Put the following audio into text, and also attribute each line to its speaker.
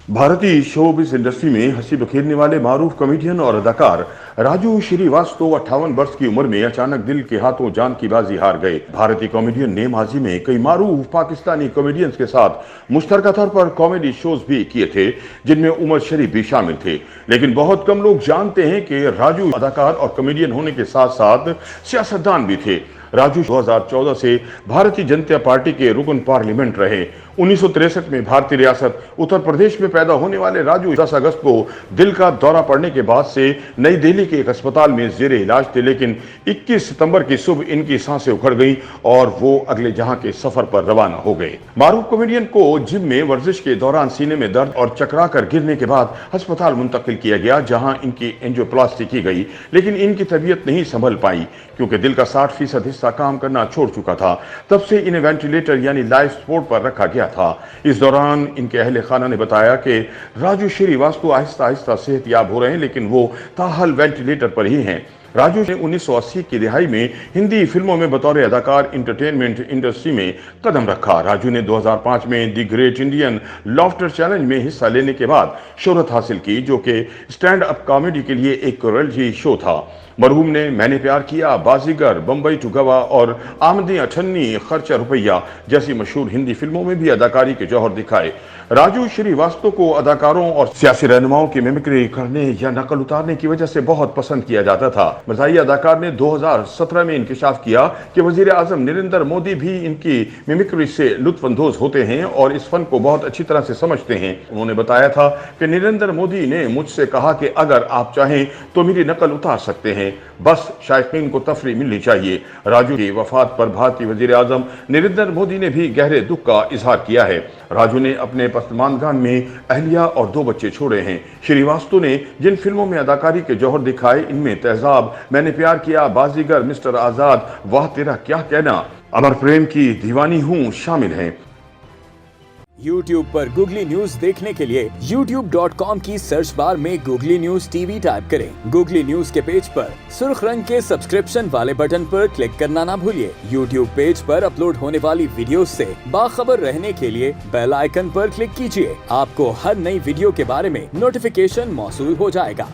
Speaker 1: भारतीय showbiz industry में हंसी बखेरने वाले मारूफ कॉमेडियन और अदाकार राजू श्रीवास्तव 58 वर्ष की उम्र में अचानक दिल के हाथों जान की बाजी हार गए। भारतीय कॉमेडियन ने माजी में कई मारूफ पाकिस्तानी कॉमेडियंस के साथ मुश्तरका तौर पर कॉमेडी शोज भी किए थे, जिनमें उमर शरीफ भी शामिल थे। लेकिन बहुत कम लोग जानते हैं कि राजू अदाकार और कॉमेडियन होने के साथ साथ सियासतदान भी थे। राजू 2014 से भारतीय जनता पार्टी के रुकन पार्लियामेंट रहे। 1963 में भारतीय रियासत उत्तर प्रदेश में पैदा होने वाले राजू 10 अगस्त को दिल का दौरा पड़ने के बाद से नई दिल्ली के एक अस्पताल में जेरे इलाज थे, लेकिन 21 सितंबर की सुबह इनकी सांसें उखड़ गईं और वो अगले जहां के सफर पर रवाना हो गए। मारूफ कॉमेडियन को जिम में वर्जिश के दौरान सीने में दर्द और चकरा कर गिरने के बाद अस्पताल मुंतकिल किया गया, जहां इनकी एंजियोप्लास्टी की गई, लेकिन इनकी तबीयत नहीं संभल पाई क्योंकि दिल का 60% हिस्सा काम करना छोड़ चुका था। तब से इन्हें वेंटिलेटर यानी लाइफ सपोर्ट पर रखा गया था। इस दौरान इनके अहले खाना ने बताया कि राजू श्रीवास्तव आहिस्ता आहिस्ता सेहतयाब हो रहे हैं, लेकिन वो ताहल वेंटिलेटर पर ही हैं। राजू ने 1980 की दिहाई में हिंदी फिल्मों में बतौर अदाकार इंटरटेनमेंट इंडस्ट्री में कदम रखा। राजू ने 2005 में the great Indian laughter challenge में हिस्सा लेने के बाद शोहरत हासिल की, जो कि स्टैंड अप कॉमेडी के लिए एक रियलिटी शो था। मरहूम ने मैंने प्यार किया, बाजीगर, बम्बई टू गवा और आमदी अठन्नी, खर्चा रुपया जैसी मशहूर हिंदी फिल्मों में भी अदाकारी के जौहर दिखाए। राजू श्रीवास्तव को अदाकारों और सियासी रहनुमाओं की मिमिक्री करने या नकल उतारने की वजह से बहुत पसंद किया जाता था। मज़ाही अदाकार ने 2017 में इंकशाफ किया कि वजीर आजम नरेंद्र मोदी भी इनकी मिमिक्री से लुत्फानंदोज होते हैं और इस फन को बहुत अच्छी तरह से समझते हैं। उन्होंने बताया था कि नरेंद्र मोदी ने मुझसे कहा कि अगर आप चाहें तो मेरी नकल उतार सकते हैं, बस शायकीन को तफरी मिलनी चाहिए। राजू की वफात पर भारतीय वजीर आजम नरेंद्र मोदी ने भी गहरे दुख का इजहार किया है। राजू ने अपने पसमानगान में अहलिया और 2 बच्चे छोड़े हैं। श्रीवास्तव ने जिन फिल्मों में अदाकारी के जौहर दिखाए, इनमें तेजाब, मैंने प्यार किया, बाजीगर, मिस्टर आजाद, वाह तेरा क्या कहना, अमर प्रेम की दीवानी हूँ शामिल हैं।
Speaker 2: YouTube पर गूगली न्यूज देखने के लिए youtube.com की सर्च बार में गूगली न्यूज टीवी टाइप करें। गूगली न्यूज के पेज पर सुर्ख रंग के सब्सक्रिप्शन वाले बटन पर क्लिक करना ना भूलिए। YouTube पेज पर अपलोड होने वाली वीडियोस से बाखबर रहने के लिए बेल आइकन पर क्लिक कीजिए। आपको हर नई वीडियो के बारे में नोटिफिकेशन मौसूल हो जाएगा।